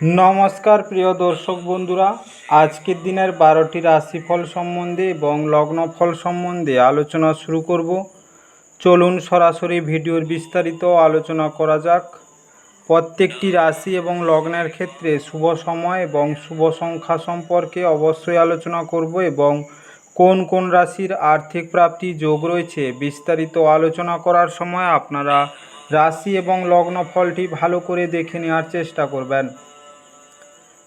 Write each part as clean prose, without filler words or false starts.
নমস্কার প্রিয় দর্শক বন্ধুরা, আজকের দিনের 12টি রাশিফল সম্বন্ধে এবং লগ্নফল সম্বন্ধে আলোচনা শুরু করব। চলুন সরাসরি ভিডিওর বিস্তারিত আলোচনা করা যাক। প্রত্যেকটি রাশি এবং লগ্নের ক্ষেত্রে শুভ সময় এবং শুভ সংখ্যা সম্পর্কে অবশ্যই আলোচনা করব এবং কোন কোন রাশির আর্থিক প্রাপ্তি যোগ রয়েছে বিস্তারিত আলোচনা করার সময় আপনারা রাশি এবং লগ্নফলটি ভালো করে দেখে নেওয়ার চেষ্টা করবেন।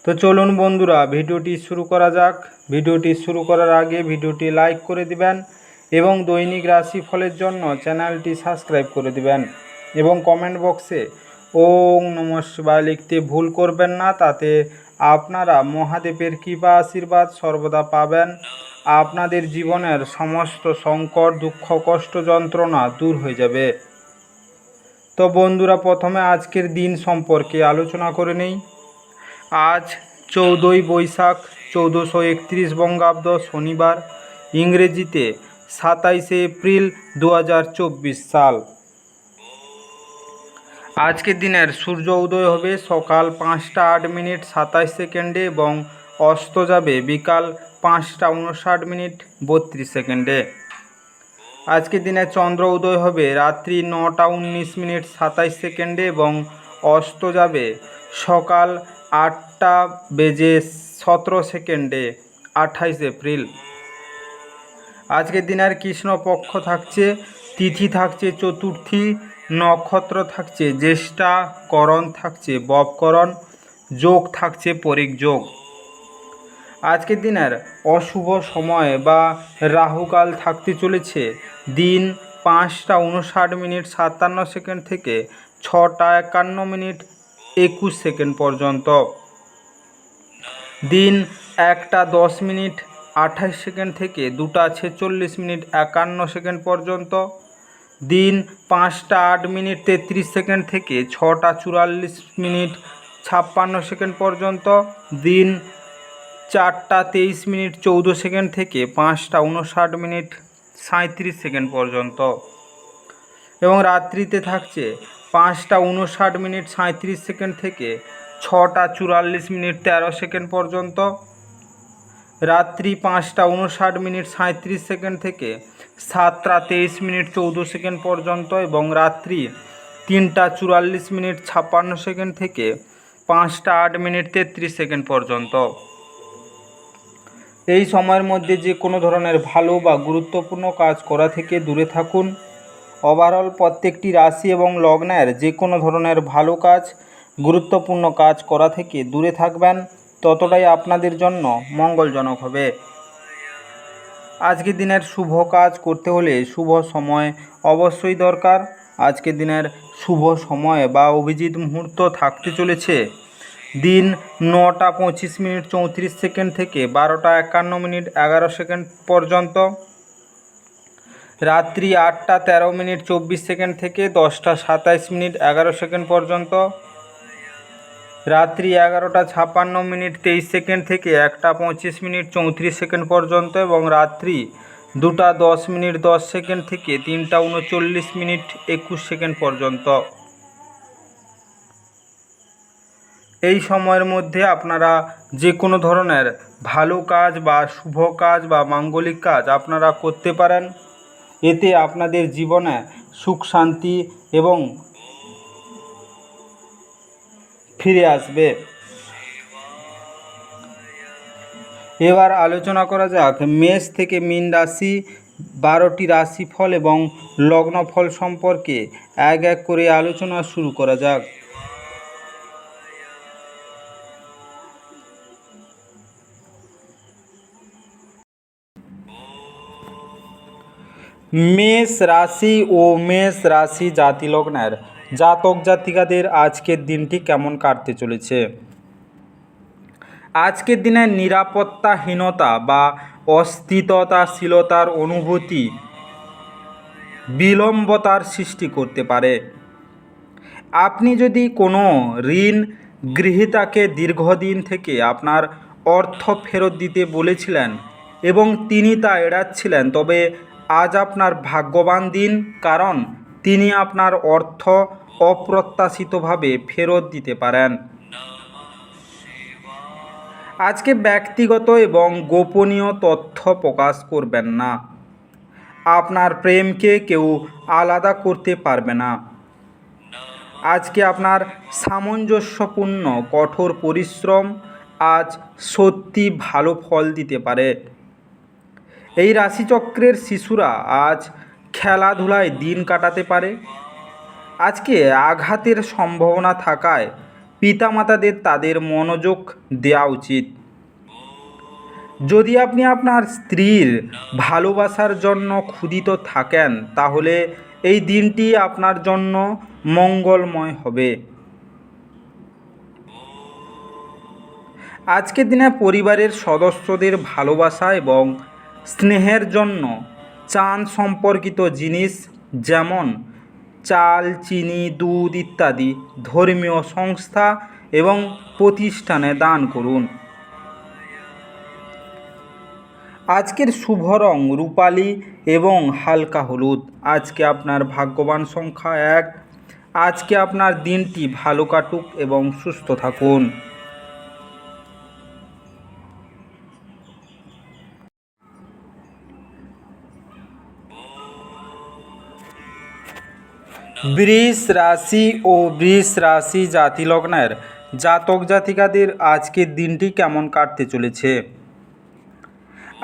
তো চলুন বন্ধুরা, ভিডিওটি শুরু করা যাক। ভিডিওটি শুরু করার আগে ভিডিওটি লাইক করে দিবেন এবং দৈনিক রাশিফলের জন্য চ্যানেলটি সাবস্ক্রাইব করে দিবেন এবং কমেন্ট বক্সে ওং নমঃ শিবায় লিখতে ভুল করবেন না, তাতে আপনারা মহাদেবের কৃপা আশীর্বাদ সর্বদা পাবেন। আপনাদের জীবনের সমস্ত সংকট, দুঃখ, কষ্ট, যন্ত্রণা দূর হয়ে যাবে। তো বন্ধুরা, প্রথমে আজকের দিন সম্পর্কে আলোচনা করে নেই। আজ 14ই বৈশাখ 1431 বঙ্গাব্দ, শনিবার, ইংরেজিতে 27শে এপ্রিল 2024 সাল। আজকের দিনের সূর্য উদয় হবে সকাল 5টা 8 মিনিট 27 সেকেন্ডে এবং অস্ত যাবে বিকাল 5টা 59 মিনিট 32 সেকেন্ডে। আজকের দিনে চন্দ্র উদয় হবে রাত্রি 9টা 19 মিনিট 27 সেকেন্ডে এবং অস্ত যাবে সকাল 8টা বেজে 17 সেকেন্ডে 28 এপ্রিল। আজকের দিনের কৃষ্ণপক্ষ থাকছে, তিথি থাকছে চতুর্থী, নক্ষত্র থাকছে জ্যেষ্ঠা, করণ থাকছে ববকরণ, যোগ থাকছে পরিক যোগ। আজকের দিনের অশুভ সময় বা রাহুকাল থাকতে চলেছে দিন 5টা 59 মিনিট 57 সেকেন্ড থেকে 6টা 51 মিনিট 21 সেকেন্ড পর্যন্ত, দিন 1টা 10 মিনিট 28 সেকেন্ড থেকে 2টা 46 মিনিট 51 সেকেন্ড পর্যন্ত, দিন 5টা 8 মিনিট 33 সেকেন্ড থেকে 6টা 44 মিনিট 56 সেকেন্ড পর্যন্ত, দিন 4টা 23 মিনিট 14 সেকেন্ড থেকে 5টা 59 মিনিট 37 সেকেন্ড পর্যন্ত এবং রাত্রিতে থাকছে 5টা 59 মিনিট 37 সেকেন্ড থেকে 6টা 44 মিনিট 13 সেকেন্ড পর্যন্ত, রাত্রি 5টা 59 মিনিট 37 সেকেন্ড থেকে 7টা 23 মিনিট 14 সেকেন্ড পর্যন্ত এবং রাত্রি 3টা 44 মিনিট 56 সেকেন্ড থেকে 5টা 8 মিনিট 33 সেকেন্ড পর্যন্ত। এই সময়ের মধ্যে যে কোনো ধরনের ভালো বা গুরুত্বপূর্ণ কাজ করা থেকে দূরে থাকুন। ওভারঅল প্রত্যেকটি রাশি এবং লগ্নের যে কোনো ধরনের ভালো কাজ, গুরুত্বপূর্ণ কাজ করা থেকে দূরে থাকবেন, ততটাই আপনাদের জন্য মঙ্গলজনক হবে। আজকের দিনের শুভ কাজ করতে হলে শুভ সময় অবশ্যই দরকার। আজকের দিনের শুভ সময় বা অভিজিৎ মুহূর্ত থাকতে চলেছে দিন 9টা 25 মিনিট 34 সেকেন্ড থেকে 12টা 51 মিনিট 11 সেকেন্ড পর্যন্ত, রাত্রি 8টা 13 মিনিট 24 সেকেন্ড থেকে 10টা 27 মিনিট 11 সেকেন্ড পর্যন্ত, রাত্রি 11টা 56 মিনিট 23 সেকেন্ড থেকে 1টা 25 মিনিট 34 সেকেন্ড পর্যন্ত এবং রাত্রি 2টা 10 মিনিট 10 সেকেন্ড থেকে 3টা 39 মিনিট 21 সেকেন্ড পর্যন্ত। এই সময়ের মধ্যে আপনারা যে কোনো ধরনের ভালো কাজ বা শুভ কাজ বা মাঙ্গলিক কাজ আপনারা করতে পারেন। এতে আপনাদের জীবনে সুখ শান্তি এবং ফিরে আসবে। এবার আলোচনা করা যাক মেষ থেকে মীন রাশি 12টি রাশিফল এবং লগ্নফল সম্পর্কে এক এক করে আলোচনা শুরু করা যাক। মেষ রাশি ও মেষ রাশি জাতি লগ্নের জাতক জাতিকাদের আজকের দিনটি কেমন কাটতে চলেছে। আজকের দিনে নিরাপত্তাহীনতা বা অস্থিততাশীলতার অনুভূতি বিলম্বতার সৃষ্টি করতে পারে। আপনি যদি কোনো ঋণ গ্রহীতাকে দীর্ঘদিন থেকে আপনার অর্থ ফেরত দিতে বলেছিলেন এবং তিনি তা এড়াচ্ছিলেন, তবে আজ আপনার ভাগ্যবান দিন, কারণ তিনি আপনার অর্থ অপ্রত্যাশিতভাবে ফেরত দিতে পারেন। আজকে ব্যক্তিগত এবং গোপনীয় তথ্য প্রকাশ করবেন না। আপনার প্রেমকে কেউ আলাদা করতে পারবে না। আজকে আপনার সামঞ্জস্যপূর্ণ কঠোর পরিশ্রম আজ সত্যি ভালো ফল দিতে পারে। এই রাশিচক্রের শিশুরা আজ খেলাধুলায় দিন কাটাতে পারে। আজকে আঘাতের সম্ভাবনা থাকায় পিতামাতাদের তাদের মনোযোগ দেওয়া উচিত। যদি আপনি আপনার স্ত্রীর ভালোবাসার জন্য ক্ষুধিত থাকেন তাহলে এই দিনটি আপনার জন্য মঙ্গলময় হবে। আজকের দিনে পরিবারের সদস্যদের ভালোবাসা এবং স্নেহের জন্য চাঁদ সম্পর্কিত জিনিস যেমন চাল, চিনি, দুধ ইত্যাদি ধর্মীয় সংস্থা এবং প্রতিষ্ঠানে দান করুন। আজকের শুভ রং রূপালি এবং হালকা হলুদ। আজকে আপনার ভাগ্যবান সংখ্যা 1। আজকে আপনার দিনটি ভালো কাটুক এবং সুস্থ থাকুন। বৃষ রাশি ও বৃষ রাশি জাতিলগ্নের জাতক জাতিকাদের আজকের দিনটি কেমন কাটতে চলেছে।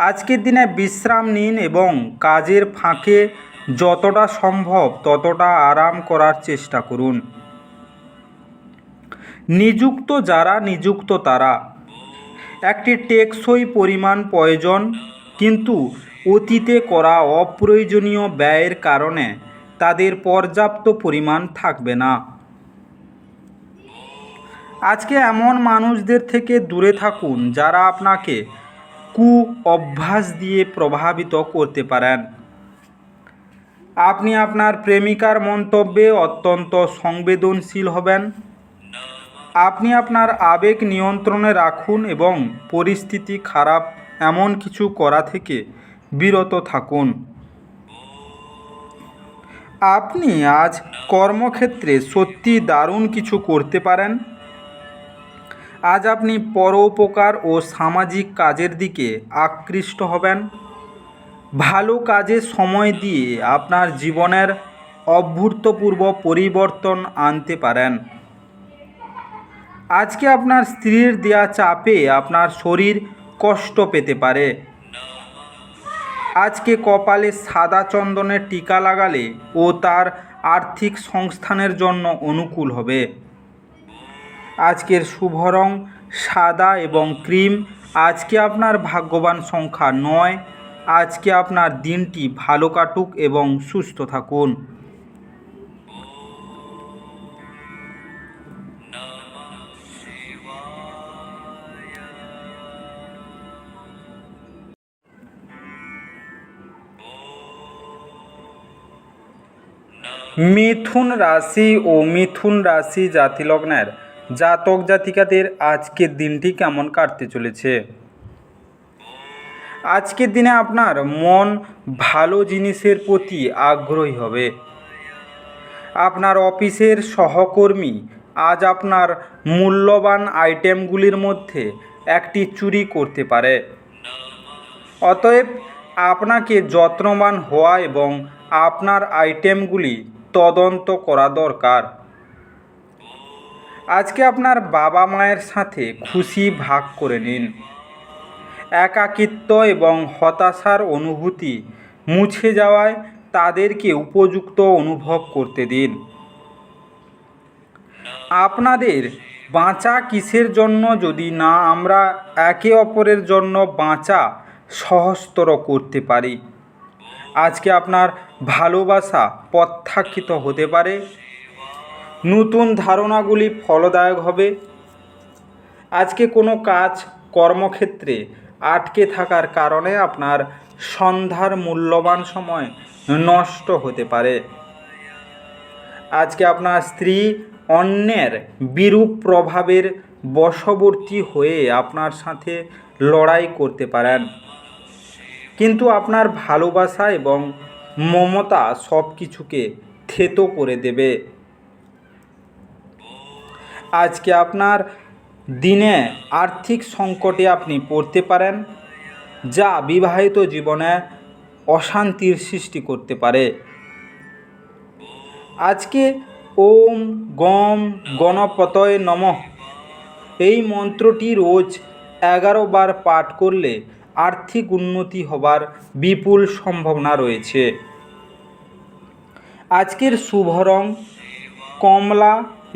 আজকের দিনে বিশ্রাম নিন এবং কাজের ফাঁকে যতটা সম্ভব ততটা আরাম করার চেষ্টা করুন। নিযুক্ত যারা নিযুক্ত তারা একটি টেকসই পরিমাণ প্রয়োজন, কিন্তু অতীতে করা অপ্রয়োজনীয় ব্যয়ের কারণে তাদের পর্যাপ্ত পরিমাণ থাকবে না। আজকে এমন মানুষদের থেকে দূরে থাকুন যারা আপনাকে অভ্যাস দিয়ে প্রভাবিত করতে পারেন। আপনি আপনার প্রেমিকার মন্তব্যে অত্যন্ত সংবেদনশীল হবেন। আপনি আপনার আবেগ নিয়ন্ত্রণে রাখুন এবং পরিস্থিতি খারাপ এমন কিছু করা থেকে বিরত থাকুন। আপনি আজ কর্মক্ষেত্রে সত্যি দারুণ কিছু করতে পারেন। আজ আপনি পরোপকার ও সামাজিক কাজের দিকে আকৃষ্ট হবেন। ভালো কাজে সময় দিয়ে আপনার জীবনের অভূতপূর্ব পরিবর্তন আনতে পারেন। আজকে আপনার স্ত্রীর দেয়া চাপে আপনার শরীর কষ্ট পেতে পারে। আজকে কপালে সাদা চন্দনের টিকা লাগালে ও তার আর্থিক সংস্থানের জন্য অনুকূল হবে। আজকের শুভ রং সাদা এবং ক্রিম। আজকে আপনার ভাগ্যবান সংখ্যা 9। আজকে আপনার দিনটি ভালো কাটুক এবং সুস্থ থাকুন। মিথুন রাশি ও মিথুন রাশি জাতিলগ্নের জাতক জাতিকাদের আজকের দিনটি কেমন কাটতে চলেছে। আজকের দিনে আপনার মন ভালো জিনিসের প্রতি আগ্রহী হবে। আপনার অফিসের সহকর্মী আজ আপনার মূল্যবান আইটেমগুলির মধ্যে একটি চুরি করতে পারে। অতএব আপনাকে যত্নবান হওয়া এবং আপনার আইটেমগুলি তদন্ত করা দরকার। আজকে আপনার বাবা মায়ের সাথে খুশি ভাগ করে নিন। একাকিত্ব এবং হতাশার অনুভূতি মুছে যাওয়ায় তাদেরকে উপযুক্ত অনুভব করতে দিন। আপনাদের বাঁচা কিসের জন্য যদি না আমরা একে অপরের জন্য বাঁচা সহজতর করতে পারি। আজকে আপনার ভালোবাসা প্রত্যাখ্যাত হতে পারে। নতুন ধারণাগুলি ফলদায়ক হবে। আজকে কোনো কাজ কর্মক্ষেত্রে আটকে থাকার কারণে আপনার সন্ধ্যার মূল্যবান সময় নষ্ট হতে পারে। আজকে আপনার স্ত্রী অন্যের বিরূপ প্রভাবের বশবর্তী হয়ে আপনার সাথে লড়াই করতে পারেন, কিন্তু আপনার ভালোবাসা এবং মমতা সব কিছুকে থেতো করে দেবে। আজকে আপনার দিনে আর্থিক সংকটে আপনি পড়তে পারেন, যা বিবাহিত জীবনে অশান্তির সৃষ্টি করতে পারে। আজকে ওম গম গণপতয়ে নমঃ এই মন্ত্রটি রোজ 11 বার পাঠ করলে আর্থিক উন্নতি হবার বিপুল সম্ভাবনা রয়েছে। আজকের শুভ রং কমলা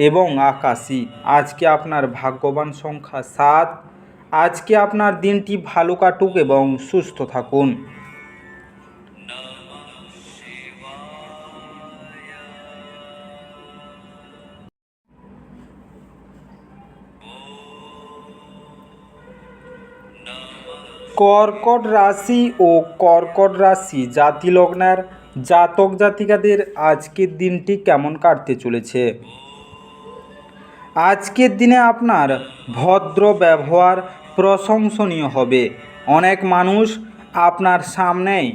এবং আকাশী। আজকে আপনার ভাগ্যবান সংখ্যা 7। আজকে আপনার দিনটি ভালো কাটুক এবং সুস্থ থাকুন। কর্কট রাশি ও কর্কট রাশি জাতি লগ্নের জাতক জাতিকাদের আজকের দিনটি কেমন কাটতে চলেছে। আজকের দিনে আপনার ভদ্র ব্যবহার প্রশংসনীয় হবে। অনেক মানুষ আপনার সামনেই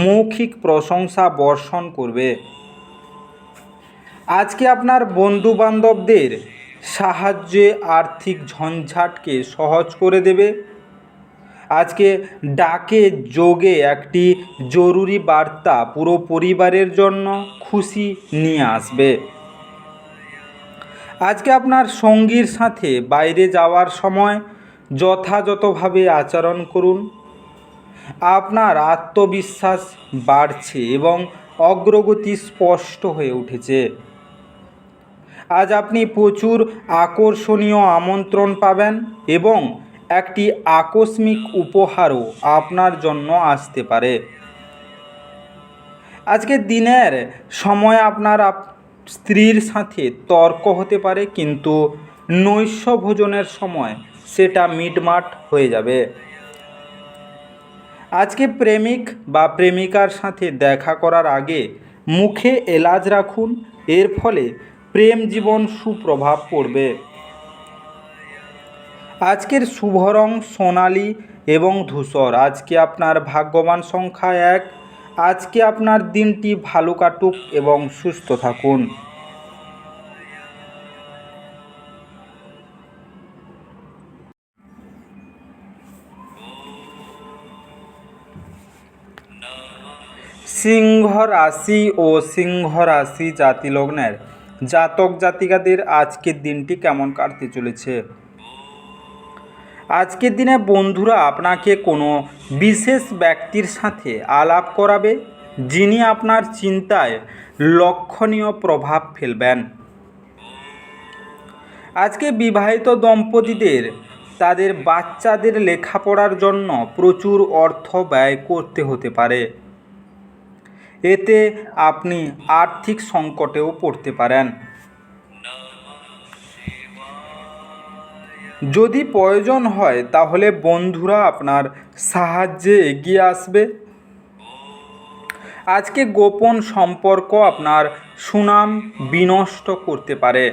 মৌখিক প্রশংসা বর্ষণ করবে। আজকে আপনার বন্ধুবান্ধবদের সাহায্যে আর্থিক ঝঞ্ঝাটকে সহজ করে দেবে। আজকে ডাকে যোগে একটি জরুরি বার্তা পুরো পরিবারের জন্য খুশি নিয়ে আসবে। আজকে আপনার সঙ্গীর সাথে বাইরে যাওয়ার সময় যথাযথভাবে আচরণ করুন। আপনার আত্মবিশ্বাস বাড়ছে এবং অগ্রগতি স্পষ্ট হয়ে উঠেছে। আজ আপনি প্রচুর আকর্ষণীয় আমন্ত্রণ পাবেন এবং একটি আকস্মিক উপহারও আপনার জন্য আসতে পারে। আজকের দিনের সময় আপনার স্ত্রীর সাথে তর্ক হতে পারে, কিন্তু নৈশ ভোজনের সময় সেটা মিটমাট হয়ে যাবে। আজকে প্রেমিক বা প্রেমিকার সাথে দেখা করার আগে মুখে এলাচ রাখুন, এর ফলে প্রেম জীবন সুপ্রভাব পড়বে। আজকের শুভ রং সোনালী এবং ধূসর। আজকে আপনার ভাগ্যবান সংখ্যা 1। আজকে আপনার দিনটি ভালো কাটুক এবং সুস্থ থাকুন। সিংহ রাশি ও সিংহ রাশি জাতি লগ্নের জাতক জাতিকাদের আজকের দিনটি কেমন কাটতে চলেছে। আজকের দিনে বন্ধুরা আপনাকে কোনো বিশেষ ব্যক্তির সাথে আলাপ করাবে, যিনি আপনার চিন্তায় লক্ষণীয় প্রভাব ফেলবেন। আজকে বিবাহিত দম্পতিদের তাদের বাচ্চাদের লেখাপড়ার জন্য প্রচুর অর্থ ব্যয় করতে হতে পারে। এতে আপনি আর্থিক সংকটেও পড়তে পারেন। যদি প্রয়োজন হয় তাহলে বন্ধুরা আপনার সাহায্যে এগিয়ে আসবে। আজকে গোপন সম্পর্ক আপনার সুনাম বিনষ্ট করতে পারে।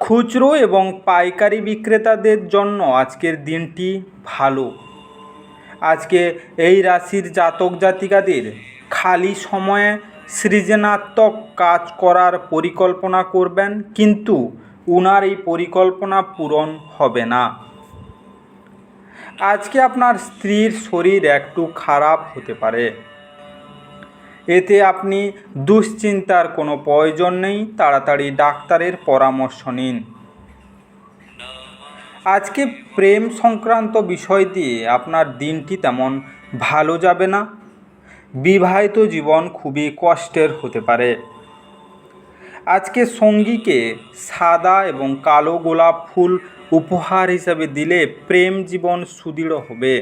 খুচরো এবং পাইকারি বিক্রেতাদের জন্য আজকের দিনটি ভালো। আজকে এই রাশির জাতক জাতিকাদের খালি সময়ে সৃজনাত্মক কাজ করার পরিকল্পনা করবেন, কিন্তু উনার এই পরিকল্পনা পূরণ হবে না। আজকে আপনার স্ত্রীর শরীর একটু খারাপ হতে পারে। এতে আপনি দুশ্চিন্তার কোনো প্রয়োজন নেই, তাড়াতাড়ি ডাক্তারের পরামর্শ নিন। আজকে প্রেম সংক্রান্ত বিষয় দিয়ে আপনার দিনটি তেমন ভালো যাবে না। বিবাহিত জীবন খুবই কষ্টের হতে পারে। আজকে সঙ্গীকে সাদা এবং কালো গোলাপ ফুল উপহার হিসাবে দিলে প্রেম জীবন সুদৃঢ় হবে।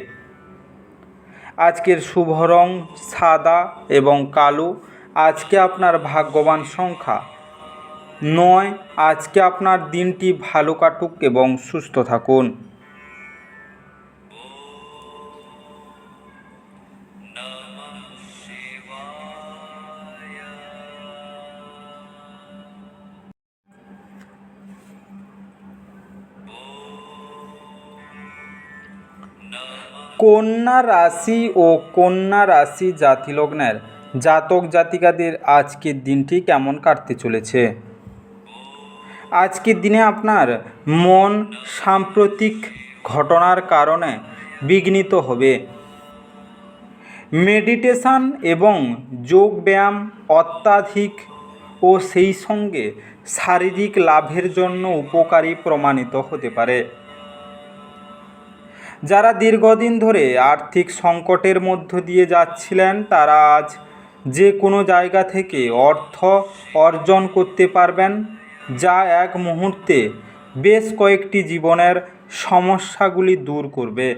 আজকের শুভ রং সাদা এবং কালো। আজকে আপনার ভাগ্যবান সংখ্যা 9। আজকে আপনার দিনটি ভালো কাটুক এবং সুস্থ থাকুন। কন্যা রাশি ও কন্যা রাশি জাতি লগ্নের জাতক জাতিকাদের আজকের দিনটি কেমন কাটতে চলেছে। আজকের দিনে আপনার মন সাম্প্রতিক ঘটনার কারণে বিঘ্নিত হবে। মেডিটেশন এবং যোগ ব্যায়াম অত্যাধিক ও সেই সঙ্গে শারীরিক লাভের জন্য উপকারী প্রমাণিত হতে পারে। যারা দীর্ঘদিন ধরে আর্থিক সংকটের মধ্য দিয়ে যাচ্ছিলেন তারা আজ যে কোনো জায়গা থেকে অর্থ অর্জন করতে পারবেন, যা এক মুহূর্তে বেশ কয়েকটি জীবনের সমস্যাগুলি দূর করবে।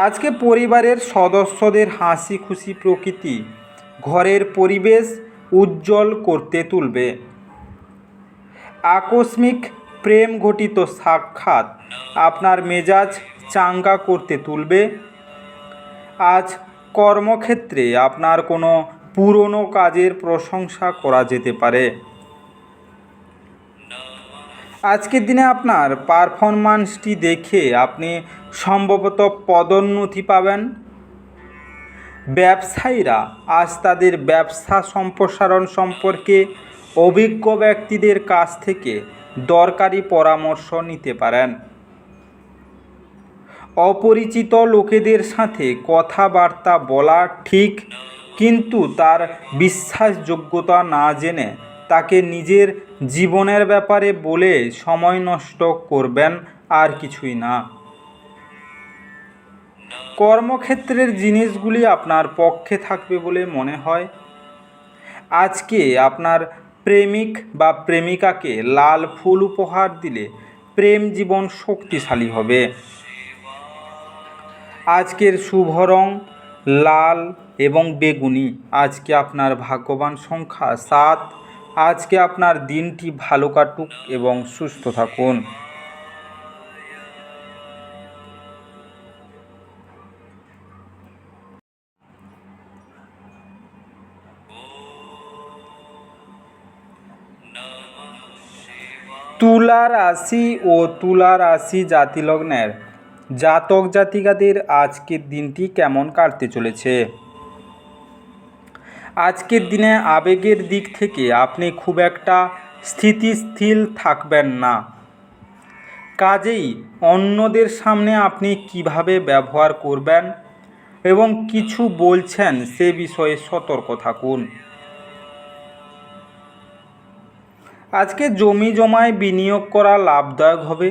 আজকে পরিবারের সদস্যদের হাসি খুশি প্রকৃতি ঘরের পরিবেশ উজ্জ্বল করতে তুলবে। আকস্মিক প্রেম ঘটিত সাক্ষাৎ আপনার মেজাজ চাঙ্গা করতে তুলবে। আজ কর্মক্ষেত্রে আপনার কোনো পুরনো কাজের প্রশংসা করা যেতে পারে। আজকের দিনে আপনার পারফরম্যান্সটি দেখে আপনি সম্ভবত পদোন্নতি পাবেন। ব্যবসায়ীরা আজ তাদের ব্যবসা সম্প্রসারণ সম্পর্কে অভিজ্ঞ ব্যক্তিদের কাছ থেকে দরকারি পরামর্শ নিতে পারেন। অপরিচিত লোকেদের সাথে কথাবার্তা বলা ঠিক, কিন্তু তার বিশ্বাসযোগ্যতা না জেনে তাকে নিজের জীবনের ব্যাপারে বলে সময় নষ্ট করবেন, আর কিছুই না। কর্মক্ষেত্রের জিনিসগুলি আপনার পক্ষে থাকবে বলে মনে হয়। আজকে আপনার প্রেমিক বা প্রেমিকাকে লাল ফুল উপহার দিলে প্রেম জীবন শক্তিশালী হবে। আজকের শুভ রং লাল এবং বেগুনি। আজকে আপনার ভাগ্যবান সংখ্যা 7। আজকে আপনার দিনটি ভালো কাটুক এবং সুস্থ থাকুন। তুলা রাশি ও তুলা রাশি জাতিলগ্নের জাতক জাতিকাদের আজকের দিনটি কেমন কাটতে চলেছে? আজকের দিনে আবেগের দিক থেকে আপনি খুব একটা স্থিতিশীল থাকবেন না। কাজেই অন্যদের সামনে আপনি কিভাবে ব্যবহার করবেন এবং কিছু বলছেন সে বিষয়ে সতর্ক থাকুন। আজকে জমি জমায় বিনিয়োগ করা লাভদায়ক হবে।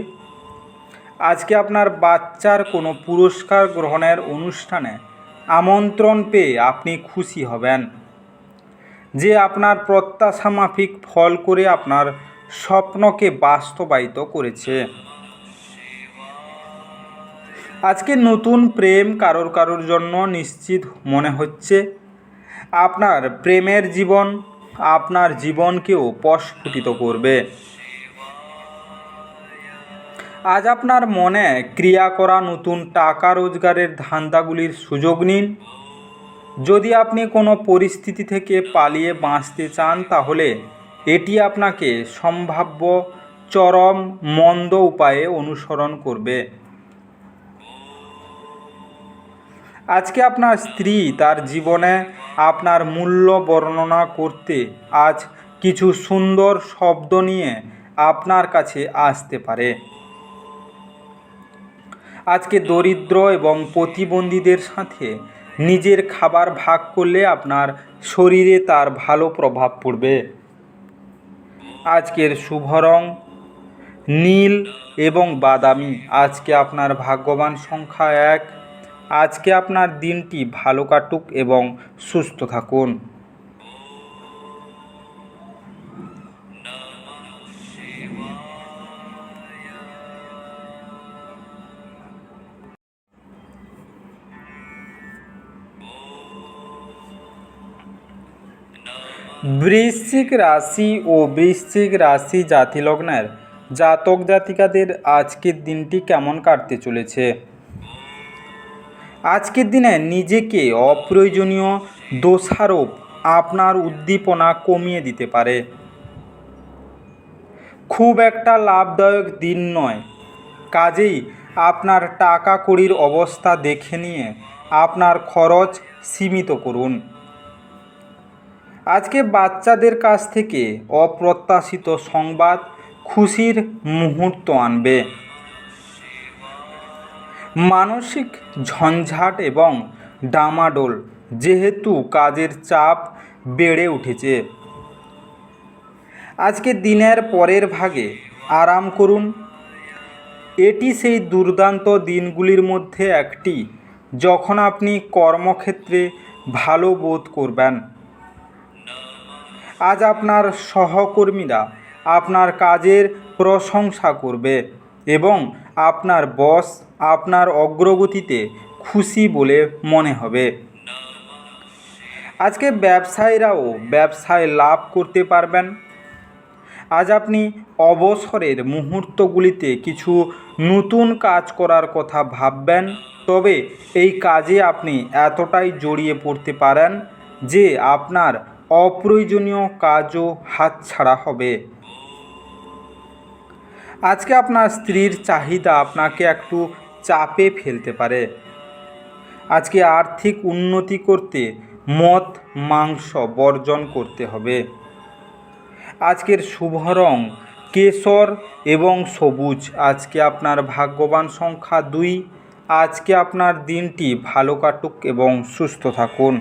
আজকে আপনার বাচ্চার কোনো পুরস্কার গ্রহণের অনুষ্ঠানে আমন্ত্রণ পেয়ে আপনি খুশি হবেন, যে আপনার প্রত্যাশা মাফিক ফল করে আপনার স্বপ্নকে বাস্তবায়িত করেছে। আজকে নতুন প্রেম কারোর জন্য নিশ্চিত মনে হচ্ছে। আপনার প্রেমের জীবন আপনার জীবনকেও প্রস্ফুটিত করবে। আজ আপনার মনে ক্রিয়া করা নতুন টাকা রোজগারের ধান্দাগুলির সুযোগ নিন। যদি আপনি কোনো পরিস্থিতি থেকে পালিয়ে বাঁচতে চান তাহলে এটি আপনাকে সম্ভাব্য চরম মন্দ উপায়ে অনুসরণ করবে। আজকে আপনার স্ত্রী তার জীবনে আপনার মূল্য বর্ণনা করতে আজ কিছু সুন্দর শব্দ নিয়ে আপনার কাছে আসতে পারে। আজকে দরিদ্র এবং প্রতিবন্ধীদের সাথে নিজের খাবার ভাগ করলে আপনার শরীরে তার ভালো প্রভাব পড়বে। আজকের শুভ রং নীল এবং বাদামি। আজকে আপনার ভাগ্যবান সংখ্যা 1। আজকে আপনার দিনটি ভালো কাটুক এবং সুস্থ থাকুন। বৃশ্চিক রাশি ও বৃশ্চিক রাশি জাতিলগ্নের জাতক জাতিকাদের আজকের দিনটি কেমন কাটতে চলেছে? আজকের দিনে নিজেকে অপ্রয়োজনীয় দোষারোপ আপনার উদ্দীপনা কমিয়ে দিতে পারে। খুব একটা লাভদায়ক দিন নয়, কাজেই আপনার টাকা কড়ির অবস্থা দেখে নিয়ে আপনার খরচ সীমিত করুন। আজকে বাচ্চাদের কাছ থেকে অপ্রত্যাশিত সংবাদ খুশির মুহূর্ত আনবে। মানসিক ঝঞ্ঝাট এবং ডামাডোল যেহেতু কাজের চাপ বেড়ে উঠেছে। আজকে দিনের পরের ভাগে আরাম করুন। এটি সেই দুর্দান্ত দিনগুলির মধ্যে একটি যখন আপনি কর্মক্ষেত্রে ভালো বোধ করবেন। আজ আপনার সহকর্মীরা আপনার কাজের প্রশংসা করবে এবং আপনার বস আপনার অগ্রগতিতে খুশি বলে মনে হবে। আজকে ব্যবসায়ীরাও ব্যবসায় লাভ করতে পারবেন। আজ আপনি অবসরের মুহূর্তগুলিতে কিছু নতুন কাজ করার কথা ভাববেন, তবে এই কাজে আপনি এতটাই জড়িয়ে পড়তে পারেন যে আপনার অপ্রয়োজনীয় কাজও হাতছাড়া হবে। আজকে আপনার স্ত্রীর চাহিদা আপনাকে একটু চাপে ফেলতে পারে। আজকে আর্থিক উন্নতি করতে মদ মাংস বর্জন করতে হবে। আজকের শুভ রং কেশর এবং সবুজ। আজকে আপনার ভাগ্যবান সংখ্যা 2। আজকে আপনার দিনটি ভালো কাটুক এবং সুস্থ থাকুন।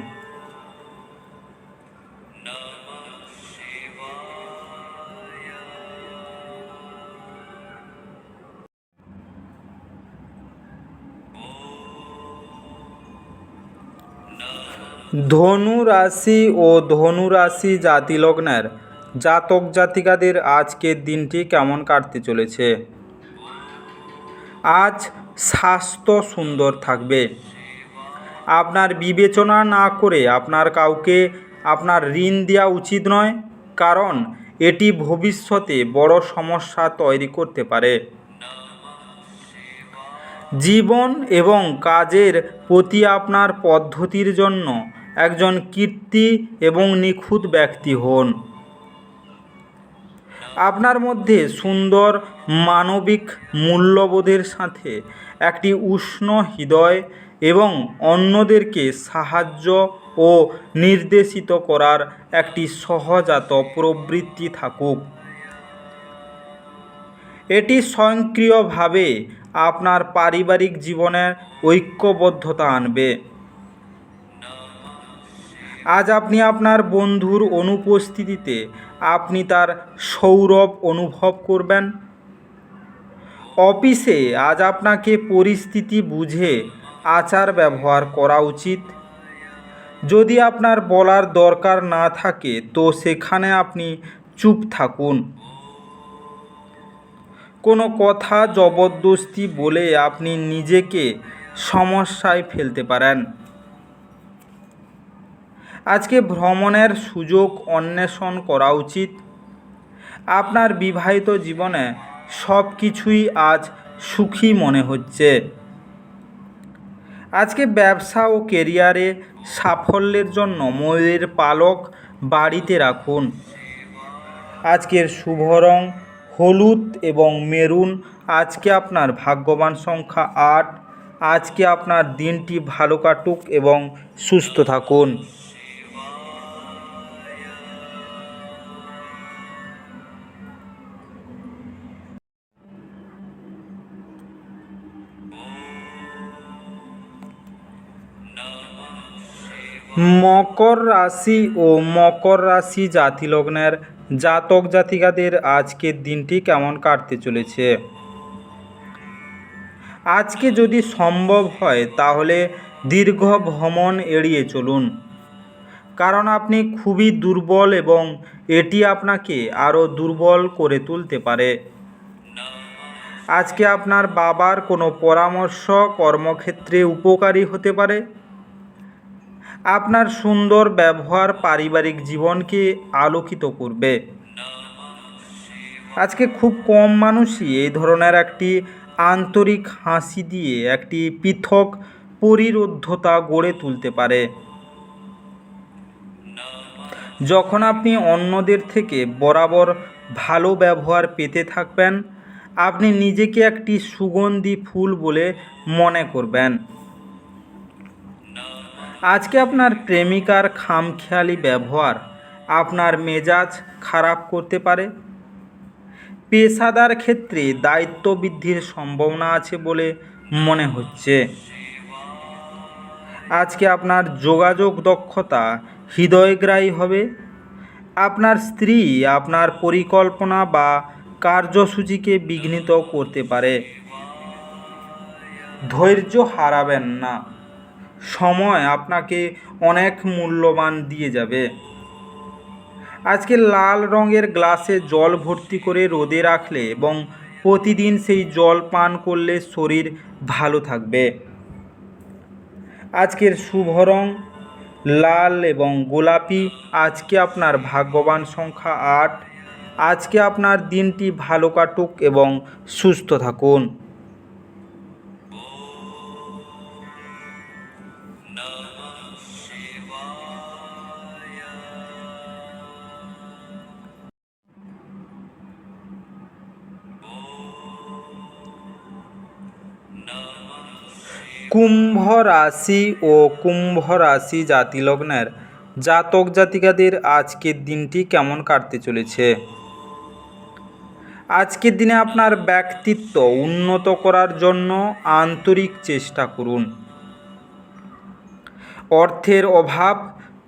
ধনু রাশি ও ধনু রাশি জাতিলগ্নের জাতক জাতিকাদের আজকের দিনটি কেমন কাটতে চলেছে? আজ স্বাস্থ্য সুন্দর থাকবে। আপনার বিবেচনা না করে আপনার কাউকে আপনার ঋণ দেওয়া উচিত নয়, কারণ এটি ভবিষ্যতে বড় সমস্যা তৈরি করতে পারে। জীবন এবং কাজের প্রতি আপনার পদ্ধতির জন্য একজন কীর্তি এবং নিখুঁত ব্যক্তি হন। আপনার মধ্যে সুন্দর মানবিক মূল্যবোধের সাথে একটি উষ্ণ হৃদয় এবং অন্যদেরকে সাহায্য ও নির্দেশিত করার একটি সহজাত প্রবৃত্তি থাকুক। এটি স্বয়ংক্রিয়ভাবে আপনার পারিবারিক জীবনের ঐক্যবদ্ধতা আনবে। আজ আপনি আপনার বন্ধুর অনুপস্থিতিতে আপনি তার সৌরভ অনুভব করবেন। অফিসে আজ আপনাকে পরিস্থিতি বুঝে আচার ব্যবহার করা উচিত। যদি আপনার বলার দরকার না থাকে তো সেখানে আপনি চুপ থাকুন। কোনো কথা জবরদস্তি বলে আপনি নিজেকে সমস্যায় ফেলতে পারেন। আজকে ভ্রমণের সুযোগ অন্বেষণ করা উচিত। আপনার বিবাহিত জীবনে সব কিছুই আজ সুখী মনে হচ্ছে। আজকে ব্যবসা ও কেরিয়ারে সাফল্যের জন্য ময়ূরের পালক বাড়িতে রাখুন। আজকের শুভ রং হলুদ এবং মেরুন। আজকে আপনার ভাগ্যবান সংখ্যা 8। আজকে আপনার দিনটি ভালো কাটুক এবং সুস্থ থাকুন। মকর রাশি ও মকর রাশি জাতিলগ্নের জাতক জাতিকাদের আজকের দিনটি কেমন কাটতে চলেছে? আজকে যদি সম্ভব হয় তাহলে দীর্ঘ ভ্রমণ এড়িয়ে চলুন, কারণ আপনি খুবই দুর্বল এবং এটি আপনাকে আরও দুর্বল করে তুলতে পারে। আজকে আপনার বাবার কোনো পরামর্শ কর্মক্ষেত্রে উপকারী হতে পারে। আপনার সুন্দর ব্যবহার পারিবারিক জীবনকে আলোকিত করবে। আজকে খুব কম মানুষই এই ধরনের একটি আন্তরিক হাসি দিয়ে একটি পৃথক পরিরোধ্যতা গড়ে তুলতে পারে। যখন আপনি অন্যদের থেকে বরাবর ভালো ব্যবহার পেতে থাকবেন, আপনি নিজেকে একটি সুগন্ধি ফুল বলে মনে করবেন। আজকে আপনার প্রেমিকার খামখেয়ালি ব্যবহার আপনার মেজাজ খারাপ করতে পারে। পেশাদার ক্ষেত্রে দায়িত্ব বৃদ্ধির সম্ভাবনা আছে বলে মনে হচ্ছে। আজকে আপনার যোগাযোগ দক্ষতা হৃদয়গ্রাহী হবে। আপনার স্ত্রী আপনার পরিকল্পনা বা কার্যসূচিকে বিঘ্নিত করতে পারে। ধৈর্য হারাবেন না, সময় আপনাকে অনেক মূল্যবান দিয়ে যাবে। আজকে লাল রঙের গ্লাসে জল ভর্তি করে রোদে রাখলে এবং প্রতিদিন সেই জল পান করলে শরীর ভালো থাকবে। আজকের শুভ রং লাল এবং গোলাপি। আজকে আপনার ভাগ্যবান সংখ্যা 8। আজকে আপনার দিনটি ভালো কাটুক এবং সুস্থ থাকুন। কুম্ভ রাশি ও কুম্ভ রাশি জাতি লগ্নের জাতক জাতিকাদের আজকের দিনটি কেমন কাটতে চলেছে। আজকের দিনে আপনার ব্যক্তিত্ব উন্নত করার জন্য আন্তরিক চেষ্টা করুন। অর্থের অভাব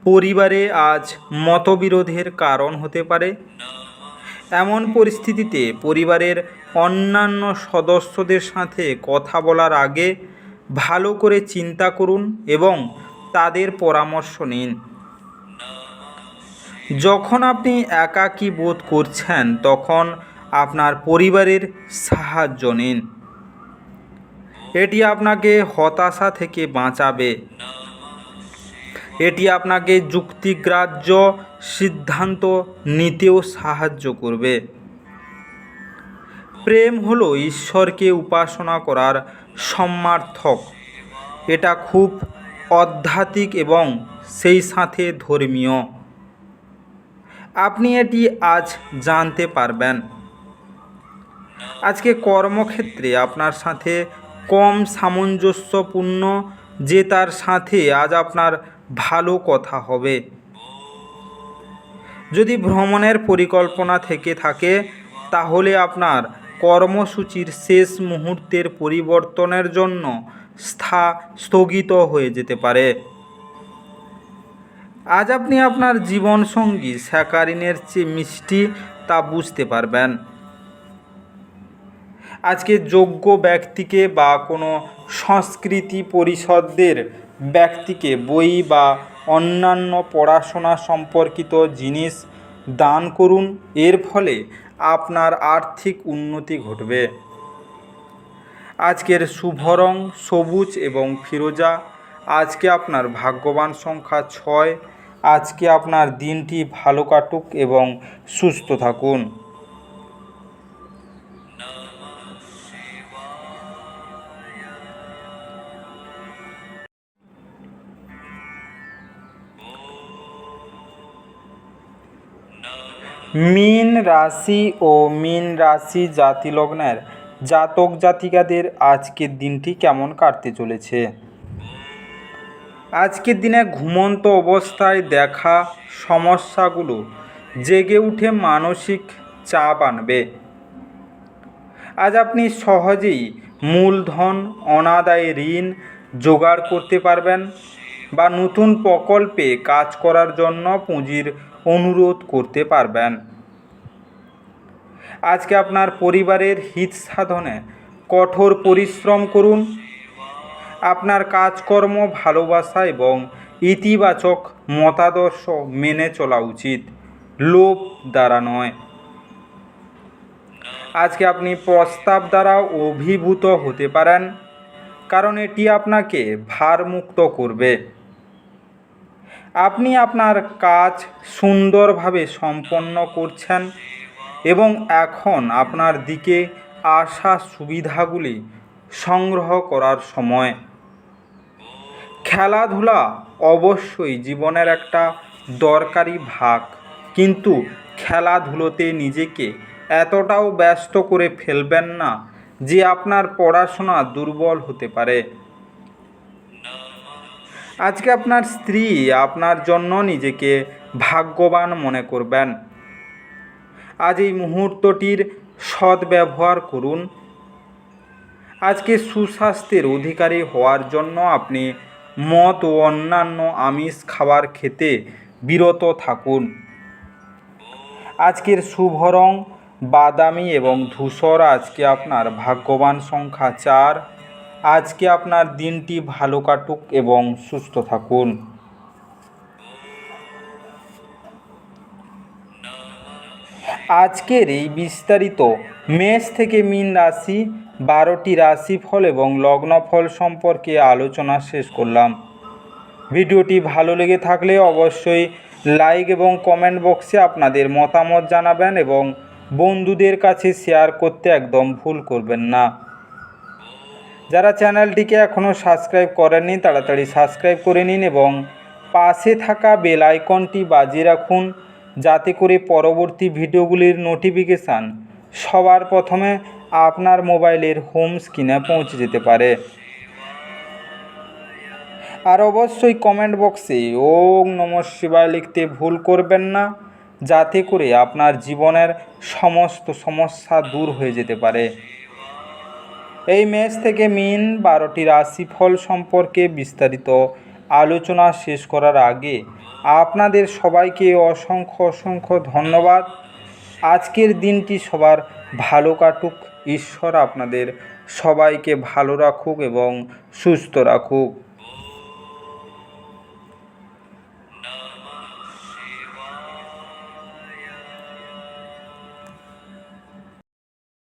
পরিবারে আজ মতবিরোধের কারণ হতে পারে। এমন পরিস্থিতিতে পরিবারের অন্যান্য সদস্যদের সাথে কথা বলার আগে ভালো করে চিন্তা করুন এবং তাদের পরামর্শ নিন। যখন আপনি একাকী বোধ করছেন তখন আপনার পরিবারের সাহায্য নিন। এটি আপনাকে হতাশা থেকে বাঁচাবে। এটি আপনাকে যুক্তিগ্রাহ্য সিদ্ধান্ত নিতেও সাহায্য করবে। প্রেম হলো ঈশ্বরকে উপাসনা করার সমার্থক। এটা খুব আধ্যাত্মিক এবং সেই সাথে ধর্মীয়। আপনি এটি আজ জানতে পারবেন। আজকে কর্মক্ষেত্রে আপনার সাথে কম সামঞ্জস্যপূর্ণ যে তার সাথে আজ আপনার ভালো কথা হবে। যদি ভ্রমণের পরিকল্পনা থেকে থাকে তাহলে আপনার কর্মসূচির শেষ মুহূর্তের পরিবর্তনের জন্য স্থগিত হয়ে যেতে পারে। আজ আপনি আপনার জীবনসঙ্গী স্যাকারিনের চেয়ে মিষ্টি তা বুঝতে পারবেন। আজকে যোগ্য ব্যক্তিকে বা কোনো সংস্কৃতি পরিষদের ব্যক্তিকে বই বা অন্যান্য পড়াশোনা সম্পর্কিত জিনিস দান করুন। এর ফলে আপনার আর্থিক উন্নতি ঘটবে। আজকের শুভ রং সবুজ এবং ফিরোজা। আজকে আপনার ভাগ্যবান সংখ্যা 6। আজকে আপনার দিনটি ভালো কাটুক এবং সুস্থ থাকুন। মীন রাশি ও মীন রাশি জাতি লগ্নের জাতক জাতিকাদের আজকের দিনটি কেমন কাটতে চলেছে। আজকের দিনে ঘুমন্ত অবস্থায় দেখা সমস্যাগুলো জেগে উঠে মানসিক চাপ আনবে। আজ আপনি সহজেই মূলধন অনাদায়ী ঋণ জোগাড় করতে পারবেন বা নতুন প্রকল্পে কাজ করার জন্য পুঁজির অনুরোধ করতে পারবেন। আজকে আপনার পরিবারের হিত সাধনে কঠোর পরিশ্রম করুন। আপনার কাজকর্ম ভালোবাসা এবং ইতিবাচক মতাদর্শ মেনে চলা উচিত, লোভ দ্বারা নয়। আজকে আপনি প্রস্তাব দ্বারা অভিভূত হতে পারেন, কারণ এটি আপনাকে ভারমুক্ত করবে। আপনি আপনার কাজ সুন্দরভাবে সম্পন্ন করছেন এবং এখন আপনার দিকে আসা সুবিধাগুলি সংগ্রহ করার সময়। খেলাধুলা অবশ্যই জীবনের একটা দরকারি ভাগ, কিন্তু খেলাধুলোতে নিজেকে এতটাও ব্যস্ত করে ফেলবেন না যে আপনার পড়াশোনা দুর্বল হতে পারে। আজকে আপনার স্ত্রী আপনার জন্য নিজেকে ভাগ্যবান মনে করবেন। আজ এই মুহূর্তটির সদ্ব্যবহার করুন। আজকে সুস্বাস্থ্যের অধিকারী হওয়ার জন্য আপনি মদ ও অন্যান্য আমিষ খাবার খেতে বিরত থাকুন। আজকের শুভ রং বাদামি এবং ধূসর। আজকে আপনার ভাগ্যবান সংখ্যা 4। আজকে আপনার দিনটি ভালো কাটুক এবং সুস্থ থাকুন। আজকের এই বিস্তারিত মেষ থেকে মীন রাশি 12টি রাশিফল এবং লগ্নফল সম্পর্কে আলোচনা শেষ করলাম। ভিডিওটি ভালো লেগে থাকলে অবশ্যই লাইক এবং কমেন্ট বক্সে আপনাদের মতামত জানাবেন এবং বন্ধুদের কাছে শেয়ার করতে একদম ভুল করবেন না। যারা চ্যানেলটিকে এখনও সাবস্ক্রাইব করেননি তাড়াতাড়ি সাবস্ক্রাইব করে নিন এবং পাশে থাকা বেল আইকনটি বাজিয়ে রাখুন, যাতে করে পরবর্তী ভিডিওগুলির নোটিফিকেশান সবার প্রথমে আপনার মোবাইলের হোম স্ক্রিনে পৌঁছে যেতে পারে। আর অবশ্যই কমেন্ট বক্সে ওম নমঃ শিবায় লিখতে ভুল করবেন না, যাতে করে আপনার জীবনের সমস্ত সমস্যা দূর হয়ে যেতে পারে। এই মেষ থেকে মীন 12টি রাশিফল সম্পর্কে বিস্তারিত আলোচনা শেষ করার আগে আপনাদের সবাইকে অসংখ্য ধন্যবাদ। আজকের দিনটি সবার ভালো কাটুক। ঈশ্বর আপনাদের সবাইকে ভালো রাখুক এবং সুস্থ রাখুক।